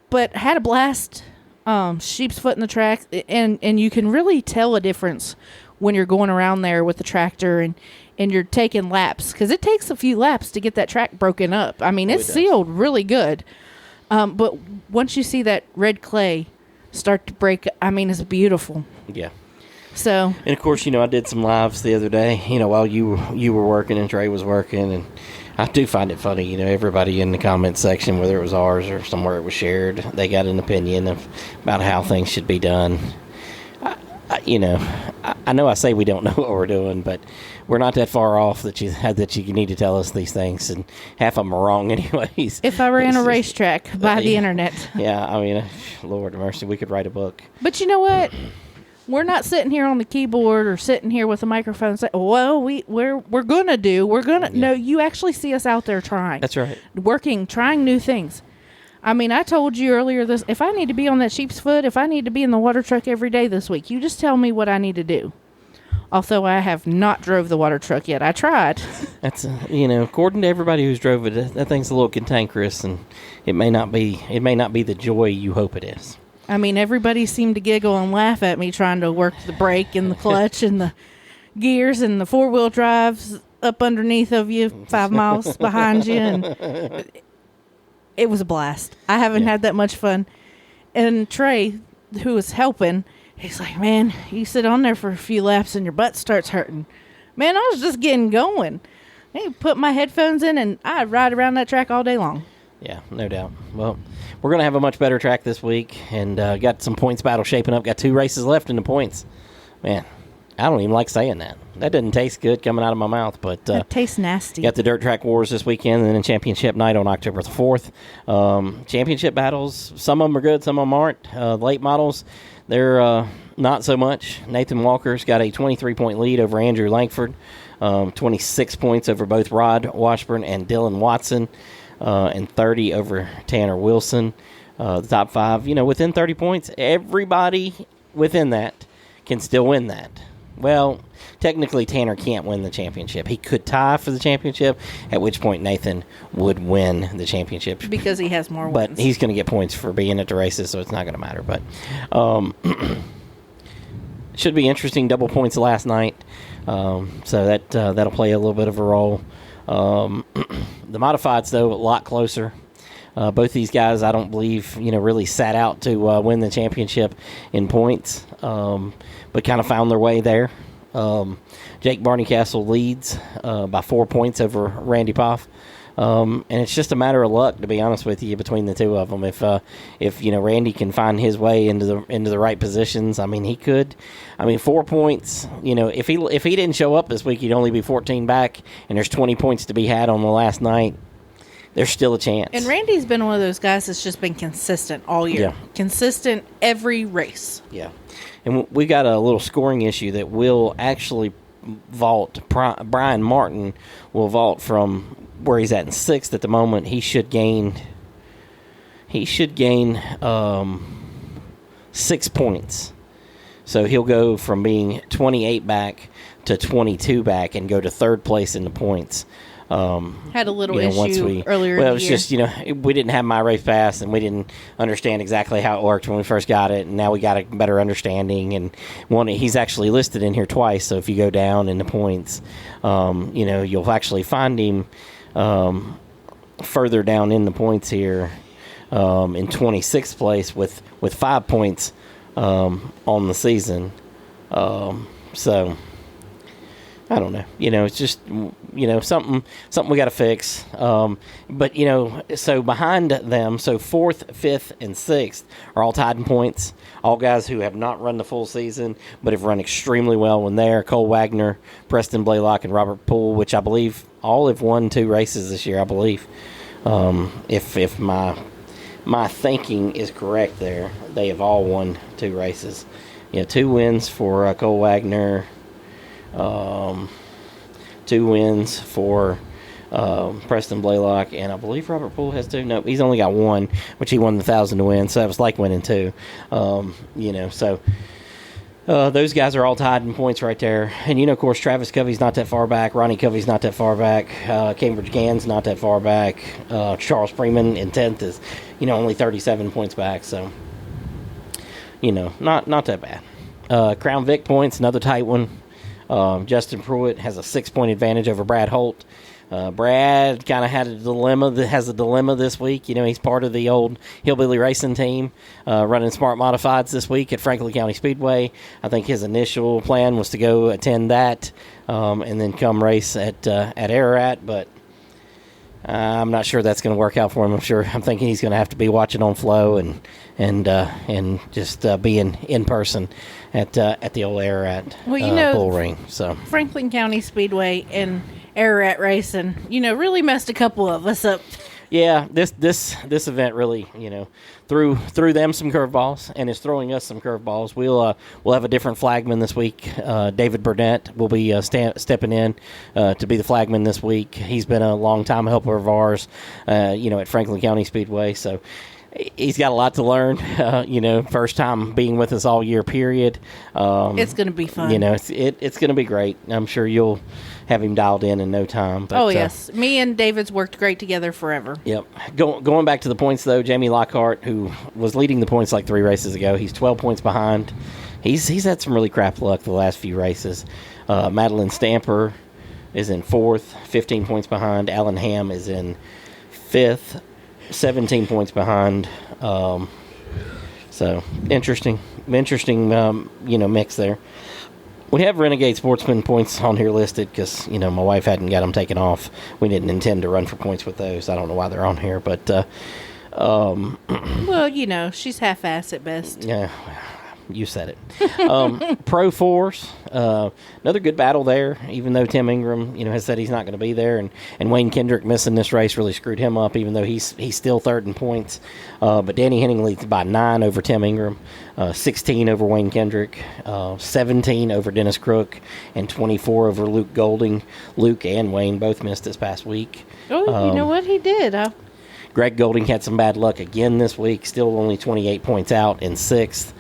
But had a blast. Sheep's Foot in the track, and you can really tell a difference when you're going around there with the tractor and you're taking laps, because it takes a few laps to get that track broken up. I mean, it's sealed really good. But once you see that red clay start to break, I mean, it's beautiful. Yeah. So. And of course, I did some lives the other day, while you were working and Trey was working, and I do find it funny, everybody in the comment section, whether it was ours or somewhere it was shared, they got an opinion about how things should be done. I know I say we don't know what we're doing, but we're not that far off that you need to tell us these things, and half of them are wrong anyways. If I ran a racetrack by the internet. Yeah, I mean, Lord have mercy, we could write a book. But you know what? We're not sitting here on the keyboard or sitting here with a microphone and say, well, we're gonna do. No, you actually see us out there trying. That's right. Working, trying new things. I mean, I told you earlier this, if I need to be on that Sheep's Foot, if I need to be in the water truck every day this week, you just tell me what I need to do. Although I have not drove the water truck yet. I tried. That's according to everybody who's drove it, that thing's a little cantankerous, and it may not be the joy you hope it is. I mean, everybody seemed to giggle and laugh at me trying to work the brake and the clutch and the gears and the 4-wheel drives up underneath of you, 5 miles behind you, and it was a blast. I haven't had that much fun. And Trey, who was helping, he's like, man, you sit on there for a few laps and your butt starts hurting. Man, I was just getting going. I put my headphones in and I'd ride around that track all day long. Yeah, no doubt. Well, we're going to have a much better track this week, and got some points battle shaping up. Got 2 races left in the points. Man, I don't even like saying that. That doesn't taste good coming out of my mouth, but it tastes nasty. Got the Dirt Track Wars this weekend, and then Championship Night on October the 4th. Championship battles, some of them are good, some of them aren't. Late models, they're not so much. Nathan Walker's got a 23-point lead over Andrew Langford, 26 points over both Rod Washburn and Dylan Watson, and 30 over Tanner Wilson. The top 5, within 30 points, everybody within that can still win that. Well, technically, Tanner can't win the championship. He could tie for the championship, at which point Nathan would win the championship. Because he has more but wins. He's going to get points for being at the races, so it's not going to matter. But should be interesting. Double points last night. So that'll play a little bit of a role. The modifieds, though, a lot closer. Both these guys, I don't believe, really sat out to win the championship in points, but kind of found their way there. Jake Barneycastle leads by 4 points over Randy Poff. And it's just a matter of luck, to be honest with you, between the two of them. If Randy can find his way into the right positions, I mean, he could. I mean, 4 points. If he didn't show up this week, he'd only be 14 back, and there's 20 points to be had on the last night. There's still a chance. And Randy's been one of those guys that's just been consistent all year. Yeah. Consistent every race. Yeah. And we got a little scoring issue that will actually vault. Brian Martin will vault from where he's at in 6th at the moment. He should gain 6 points. So he'll go from being 28 back to 22 back and go to 3rd place in the points. Had a little issue earlier in the year. Well, it was just, we didn't have my race pass, and we didn't understand exactly how it worked when we first got it, and now we got a better understanding. And he's actually listed in here twice, so if you go down in the points, you'll actually find him further down in the points here in 26th place with 5 points on the season. So I don't know. It's just, something we got to fix. But, so behind them, so 4th, 5th, and 6th are all tied in points. All guys who have not run the full season, but have run extremely well when they're Cole Wagner, Preston Blaylock, and Robert Poole, which I believe all have won 2 races this year, I believe. If my thinking is correct there, they have all won 2 races. 2 wins for Cole Wagner, 2 wins for Preston Blaylock, and I believe Robert Poole has 2. No, he's only got 1, which he won the 1,000 to win, so that was like winning 2. So those guys are all tied in points right there. And, of course, Travis Covey's not that far back. Ronnie Covey's not that far back. Cambridge Gann's not that far back. Charles Freeman in 10th is, only 37 points back. So, not that bad. Crown Vic points, another tight one. Justin Pruitt has a 6-point advantage over Brad Holt. Brad kind of has a dilemma this week. He's part of the old Hillbilly Racing team, running Smart Modifieds this week at Franklin County Speedway. I think his initial plan was to go attend that and then come race at Ararat, but I'm not sure that's going to work out for him. I'm thinking he's going to have to be watching on Flow and just being in person at the old Ararat BullRing. So Franklin County Speedway and Ararat Racing, really messed a couple of us up. Yeah, this event really, threw them some curveballs and is throwing us some curveballs. We'll have a different flagman this week. David Burnett will be stepping in to be the flagman this week. He's been a long time helper of ours, at Franklin County Speedway. So he's got a lot to learn. First time being with us all year. Period. It's going to be fun. It's going to be great. I'm sure you'll have him dialed in no time. But, yes, me and David's worked great together forever. Yep. Going back to the points though, Jamie Lockhart, who was leading the points like 3 races ago, he's 12 points behind. He's had some really crap luck the last few races. Madeline Stamper is in 4th, 15 points behind. Alan Ham is in 5th, 17 points behind. So interesting, mix there. We have Renegade Sportsman points on here listed because, my wife hadn't got them taken off. We didn't intend to run for points with those. I don't know why they're on here, but... well, she's half-assed at best. Yeah, you said it. Pro Force, another good battle there, even though Tim Ingram, has said he's not going to be there. And Wayne Kendrick missing this race really screwed him up, even though he's still 3rd in points. But Danny Henning leads by 9 over Tim Ingram, 16 over Wayne Kendrick, 17 over Dennis Crook, and 24 over Luke Golding. Luke and Wayne both missed this past week. Oh, you know what? He did. Greg Golding had some bad luck again this week, still only 28 points out in 6th.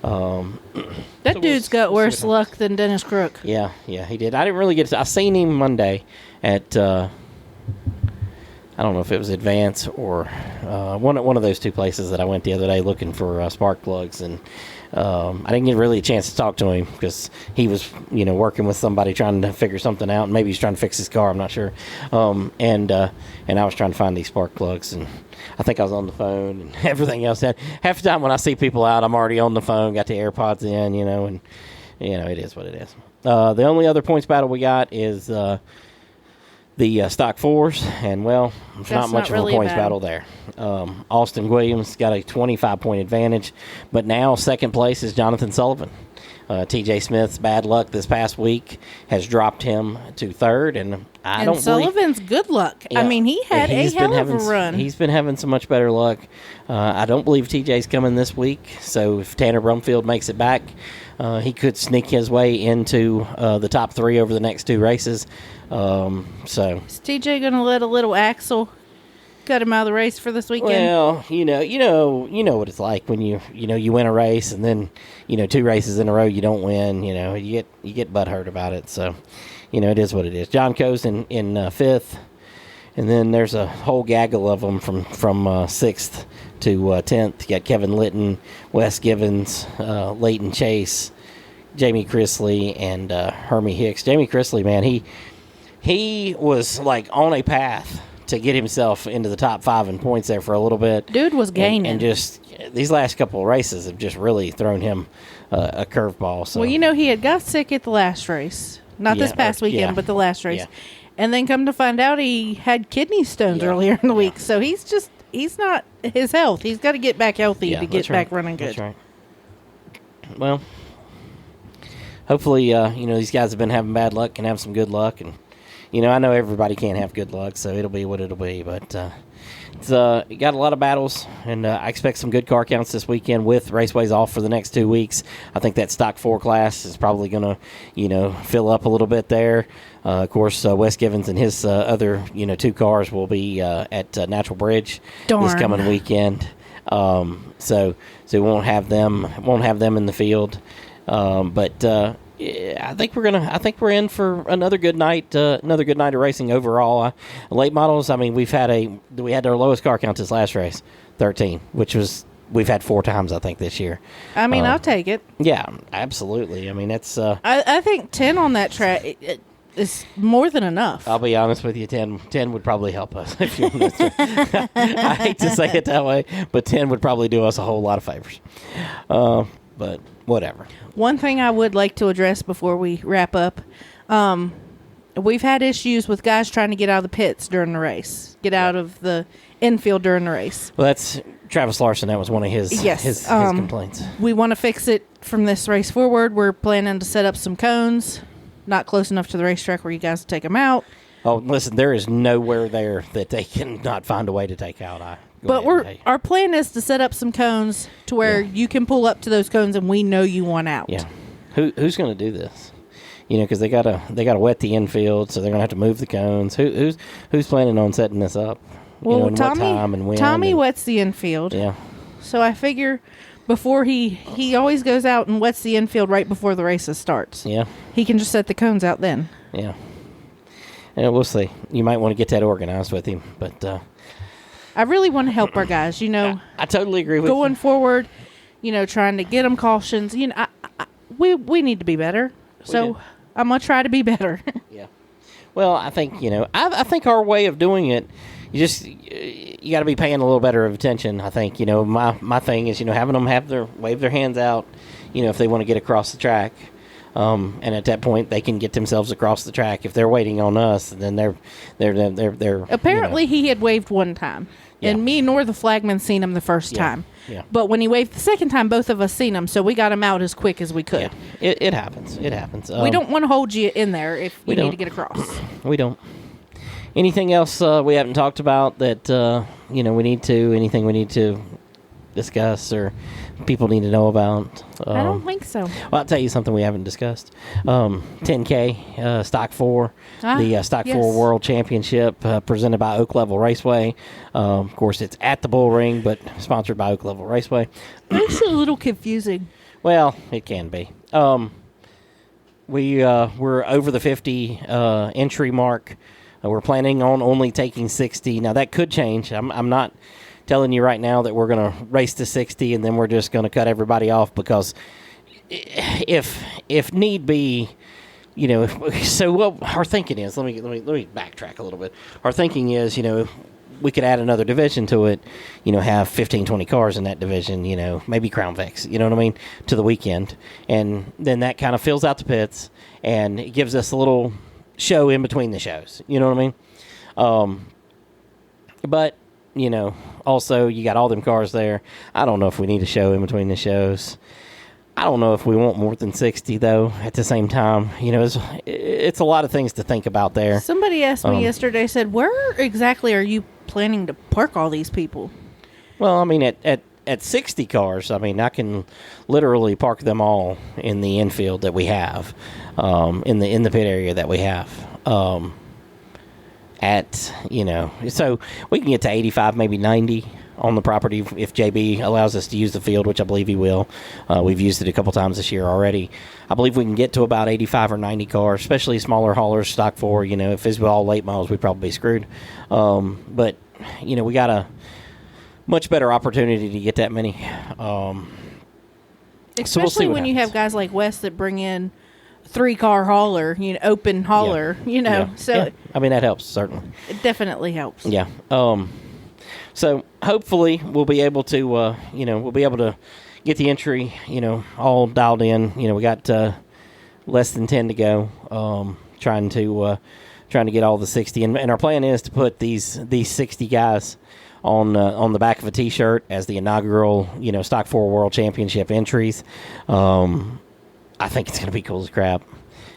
That dude's got worse luck than Dennis Crook. Yeah, he did. I didn't really get to... I seen him Monday at... I don't know if it was Advance or one of those 2 places that I went the other day looking for spark plugs, and I didn't get really a chance to talk to him because he was, working with somebody trying to figure something out, and maybe he's trying to fix his car. I'm not sure. And I was trying to find these spark plugs, and I think I was on the phone and everything else. Half the time when I see people out, I'm already on the phone, got the AirPods in, and it is what it is. The only other points battle we got is the Stock 4s, and it's not much of a points battle there. Austin Williams got a 25-point advantage, but now 2nd place is Jonathan Sullivan. TJ Smith's bad luck this past week has dropped him to 3rd, and Sullivan's good luck. Yeah, I mean, he had a hell of a run. He's been having so much better luck. I don't believe TJ's coming this week, so if Tanner Brumfield makes it back, he could sneak his way into the top 3 over the next 2 races. Is TJ going to let a little Axel cut him out of the race for this weekend? Well, you know what it's like when you win a race and then 2 races in a row you don't win. You get butthurt about it. So, it is what it is. John Coe's in 5th, and then there's a whole gaggle of them from 6th to 10th. You got Kevin Litton, Wes Givens, Leighton Chase, Jamie Chrisley, and Hermie Hicks. Jamie Chrisley, man, he was like on a path to get himself into the top 5 in points there for a little bit. Dude was gaining. And just these last couple of races have just really thrown him a curveball. So. Well, he had got sick at the last race. Not this past weekend, but the last race. Yeah. And then come to find out he had kidney stones earlier in the week. So he's not his health. He's got to get back healthy to get back running good. That's right. Well, hopefully, these guys have been having bad luck, can have some good luck. And, I know everybody can't have good luck, so it'll be what it'll be. But it's got a lot of battles, and I expect some good car counts this weekend with raceways off for the next 2 weeks. I think that Stock 4 class is probably going to, fill up a little bit there. Of course, Wes Givens and his other, 2 cars will be at Natural Bridge this coming weekend. So we won't have them in the field. But I think we're in for another good night of racing overall. Late models, I mean, we had our lowest car count this last race, 13, which was we've had 4 times I think this year. I mean, I'll take it. Yeah, absolutely. I mean, it's I think 10 on that track is more than enough. I'll be honest with you, 10 would probably help us. If you want to. I hate to say it that way, but 10 would probably do us a whole lot of favors. But whatever. One thing I would like to address before we wrap up, we've had issues with guys trying to get out of the pits during the race, get out of the infield during the race. Well, that's Travis Larson. That was one of his complaints. We want to fix it from this race forward. We're planning to set up some cones, not close enough to the racetrack where you guys take them out. Oh, listen, there is nowhere there that they can not find a way to take out. Our plan is to set up some cones to where you can pull up to those cones and we know you want out. Yeah. Who's going to do this? Because they gotta wet the infield, so they're going to have to move the cones. Who's planning on setting this up? Well, and what time and when. Tommy wets the infield. Yeah. So I figure before he always goes out and wets the infield right before the races starts. Yeah. He can just set the cones out then. Yeah. And we'll see. You might want to get that organized with him, but I really want to help our guys. I totally agree with you. Going forward, trying to get them cautions. We need to be better. So I'm gonna try to be better. Yeah. Well, I think I think our way of doing it, you got to be paying a little better of attention. I think my thing is having them wave their hands out, if they want to get across the track, and at that point they can get themselves across the track. If they're waiting on us, then they're apparently he had waved one time. Yeah. And me nor the flagman seen him the first time. Yeah. But when he waved the second time, both of us seen him, so we got him out as quick as we could. Yeah. It happens. It happens. We don't want to hold you in there if you need to get across. We don't. Anything else we haven't talked about that we need to? Anything we need to discuss or people need to know about? I don't think so. Well, I'll tell you something we haven't discussed. 10K Stock 4, the Stock 4 World Championship presented by Oak Level Raceway. Of course, it's at the Bullring, but sponsored by Oak Level Raceway. Makes it a little confusing. Well, it can be. We're over the 50 entry mark. We're planning on only taking 60. Now, that could change. I'm not telling you right now that we're going to race to 60 and then we're just going to cut everybody off, because if need be, so what our thinking is, let me backtrack a little bit. Our thinking is, we could add another division to it, have 15, 20 cars in that division, maybe Crown Vics, you know what I mean, to the weekend. And then that kind of fills out the pits and it gives us a little show in between the shows, you know what I mean? But, also you got all them cars there. I don't know if we need a show in between the shows. I don't know if we want more than 60, though, at the same time. It's a lot of things to think about there. Somebody asked me yesterday, said, where exactly are you planning to park all these people? Well, I mean, at 60 cars, I mean, I can literally park them all in the infield that we have, in the pit area that we have. So we can get to 85, maybe 90 on the property if JB allows us to use the field, which I believe he will. We've used it a couple times this year already. I believe we can get to about 85 or 90 cars, especially smaller haulers, stock 4. If it's all late models, we'd probably be screwed. But we got a much better opportunity to get that many. Especially so we'll see what when happens. You have guys like Wes that bring in 3-car hauler, open hauler, Yeah. So yeah. I mean, that helps, certainly. It definitely helps. Yeah. So hopefully we'll be able to, get the entry, all dialed in. We got less than 10 to go. Trying to get all the 60, and our plan is to put these 60 guys on the back of a T-shirt as the inaugural, Stock 4 World Championship entries. I think it's going to be cool as crap.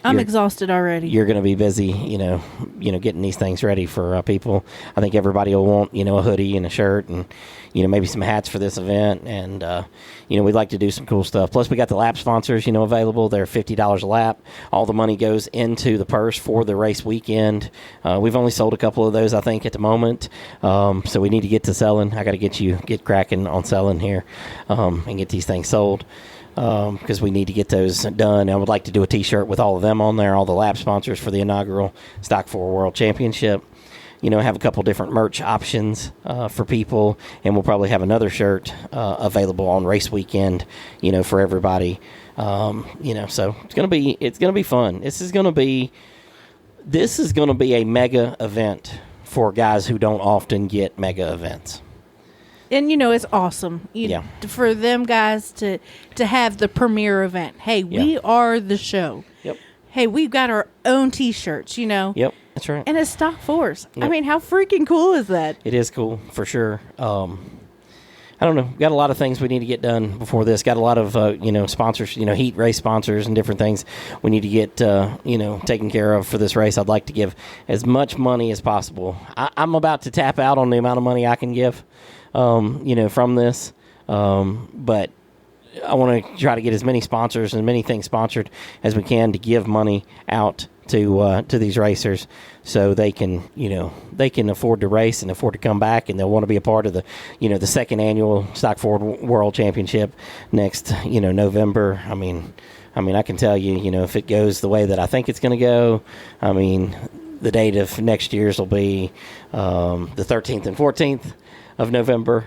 I'm exhausted already. You're going to be busy, getting these things ready for people. I think everybody will want, a hoodie and a shirt and, maybe some hats for this event. And, we'd like to do some cool stuff. Plus, we got the lap sponsors, available. They're $50 a lap. All the money goes into the purse for the race weekend. We've only sold a couple of those, I think, at the moment. So we need to get to selling. I got to get cracking on selling here and get these things sold. Because we need to get those done. I would like to do a T-shirt with all of them on there, all the lap sponsors for the inaugural Stock 4 World Championship. Have a couple different merch options for people, and we'll probably have another shirt available on race weekend, for everybody. So it's gonna be fun. This is gonna be a mega event for guys who don't often get mega events. And, it's awesome for them guys to have the premiere event. Hey, we are the show. Yep. Hey, we've got our own T-shirts, Yep, that's right. And it's Stock 4s. Yep. I mean, how freaking cool is that? It is cool, for sure. I don't know. Got a lot of things we need to get done before this. Got a lot of, sponsors, heat race sponsors and different things we need to get, taken care of for this race. I'd like to give as much money as possible. I'm about to tap out on the amount of money I can give. From this. But I want to try to get as many sponsors and many things sponsored as we can to give money out to these racers, so they can afford to race and afford to come back, and they'll want to be a part of the the second annual Stock Ford World Championship next November. I mean, I can tell you, if it goes the way that I think it's going to go, I mean, the date of next year's will be the 13th and 14th of November.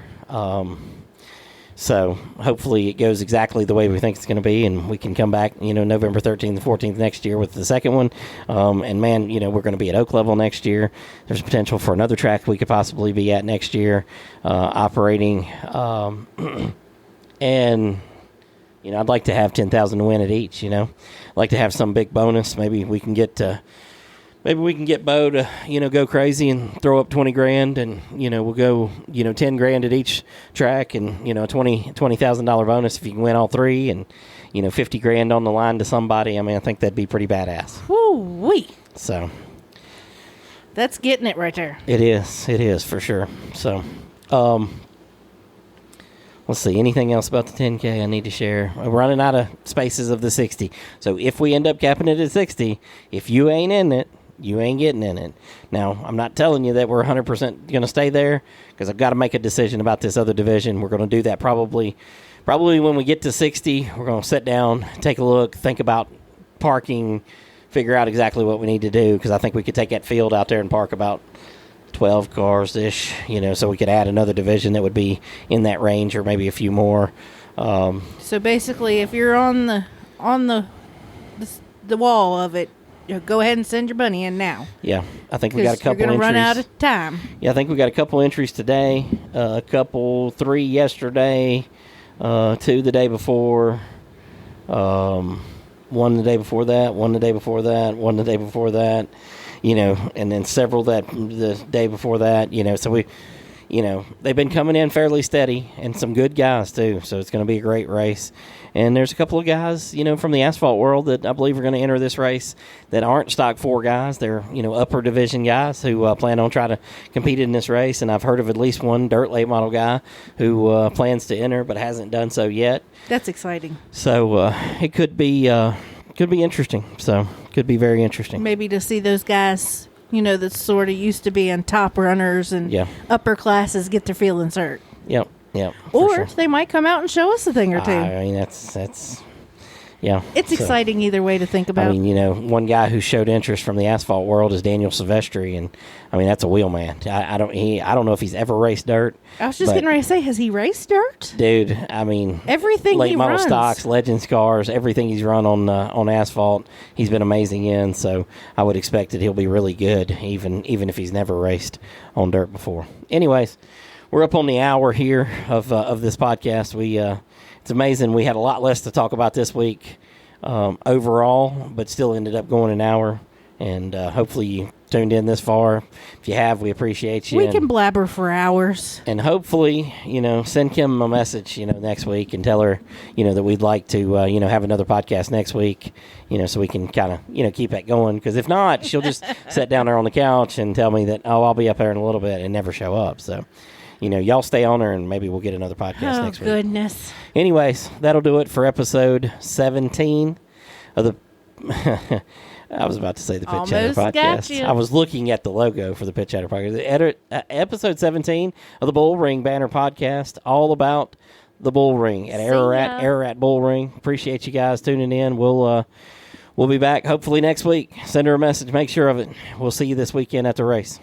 So hopefully it goes exactly the way we think it's going to be, and we can come back, November 13th and 14th next year with the second one. And man, we're going to be at Oak Level next year. There's potential for another track we could possibly be at next year, operating. And I'd like to have 10,000 to win at each. I'd like to have some big bonus. Maybe we can get Bo to, go crazy and throw up 20 grand, and, we'll go, 10 grand at each track, and, a $20,000 bonus if you can win all three, and, 50 grand on the line to somebody. I mean, I think that'd be pretty badass. Woo-wee. So. That's getting it right there. It is for sure. So, let's see. Anything else about the 10K I need to share? We're running out of spaces of the 60. So if we end up capping it at 60, if you ain't in it, you ain't getting in it. Now, I'm not telling you that we're 100% going to stay there, because I've got to make a decision about this other division. We're going to do that probably when we get to 60. We're going to sit down, take a look, think about parking, figure out exactly what we need to do, because I think we could take that field out there and park about 12 cars-ish, so we could add another division that would be in that range, or maybe a few more. So basically, if you're on the wall of it, go ahead and send your money in now. Yeah, I think we got a couple you're entries. You're going to run out of time. Yeah, I think we got a couple entries today, 3 yesterday, 2 the day before, 1 the day before that, 1 the day before that, 1 the day before that, and then several the day before that, so we, they've been coming in fairly steady, and some good guys too, so it's going to be a great race. And there's a couple of guys, from the asphalt world that I believe are going to enter this race that aren't Stock 4 guys. They're, upper division guys who plan on trying to compete in this race. And I've heard of at least one dirt late model guy who plans to enter but hasn't done so yet. That's exciting. So it could be interesting. So could be very interesting. Maybe to see those guys, that sort of used to be in top runners and upper classes get their feelings hurt. Yep. Yeah, or sure. They might come out and show us a thing or two. I mean, that's yeah. It's exciting either way to think about. I mean, one guy who showed interest from the asphalt world is Daniel Silvestri, and I mean that's a wheel man. I don't know if he's ever raced dirt. I was just getting ready to say, has he raced dirt? Dude, I mean, everything late he model runs. stocks, Legends cars, everything he's run on asphalt, he's been amazing in. So I would expect that he'll be really good, even if he's never raced on dirt before. Anyways. We're up on the hour here of this podcast. It's amazing. We had a lot less to talk about this week overall, but still ended up going an hour. And hopefully you tuned in this far. If you have, we appreciate you. We can blabber for hours. And hopefully, send Kim a message, next week and tell her, that we'd like to, have another podcast next week, so we can kind of, keep that going. Because if not, she'll just sit down there on the couch and tell me that, I'll be up there in a little bit and never show up. So. Y'all stay on her, and maybe we'll get another podcast next week. Oh, goodness. Anyways, that'll do it for episode 17 of the... I was about to say the Pitch Chatter Podcast. Got you. I was looking at the logo for the Pitch Chatter Podcast. Episode 17 of the BullRing Banter Podcast, all about the BullRing at Ararat BullRing. Appreciate you guys tuning in. We'll be back hopefully next week. Send her a message. Make sure of it. We'll see you this weekend at the race.